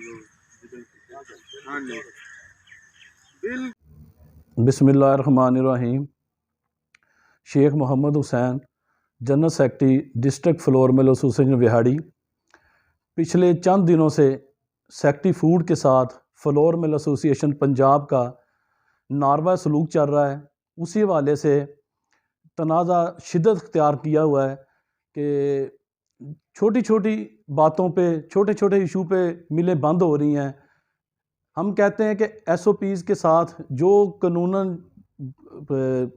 हाँ जी बिल बिस्मिल्लाहिर्रहमानिर्रहीम। Sheikh Mohammad Hussain, general secretary district flour mill association Vehari. पिछले चंद दिनों से सेक्रेटरी फूड के साथ फ्लोर मिल एसोसिएशन पंजाब का नारवा सलूक चल रहा है। उसी हवाले से तनाज़ा शिद्दत इख्तियार किया हुआ है कि छोटी छोटी बातों पे, छोटे छोटे इशू पे मिलें बंद हो रही हैं। हम कहते हैं कि SOPs के साथ जो कानूनन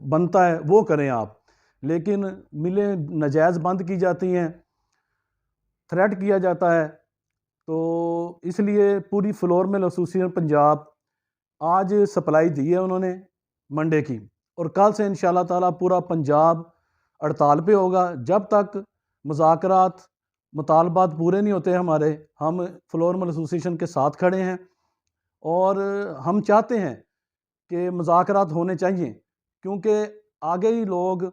बनता है वो करें आप, लेकिन मिलें नाजायज़ बंद की जाती हैं, थ्रेट किया जाता है। तो इसलिए पूरी फ्लोर मिल एसोसिएशन पंजाब आज सप्लाई दी है उन्होंने मंडे की, और कल से इंशाल्लाह ताला पूरा पंजाब हड़ताल पे होगा जब तक मुज़ाकरात मुतालबात पूरे नहीं होते हमारे। हम फ्लोर मिल एसोसिएशन के साथ खड़े हैं और हम चाहते हैं कि मुज़ाकरात होने चाहिए, क्योंकि आगे ही लोग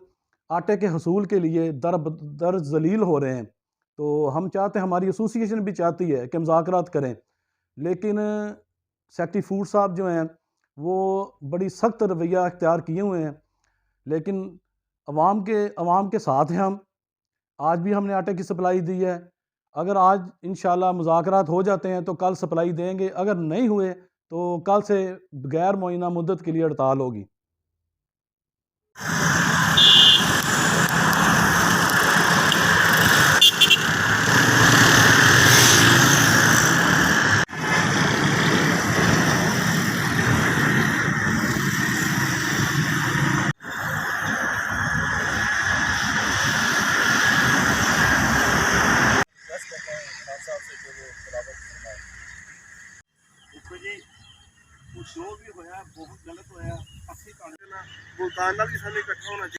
आटे के हसूल के लिए दर ज़लील हो रहे हैं। तो हम चाहते हैं, हमारी एसोसिएशन भी चाहती है कि मुज़ाकरात करें, लेकिन सेक्रेटरी फूड साहब जो हैं वो बड़ी सख्त रवैया इख्तियार किए हुए हैं। लेकिन अवाम के साथ हैं हम। आज भी हमने आटे की सप्लाई दी है। अगर आज इंशाल्लाह मुज़ाकरात हो जाते हैं तो कल सप्लाई देंगे, अगर नहीं हुए तो कल से गैर मुअय्यना मुद्दत के लिए हड़ताल होगी। देखो जी जो भी होया बहुत गलत होया। असं मुल्तान भी सानू इकट्ठा होना चाहिए।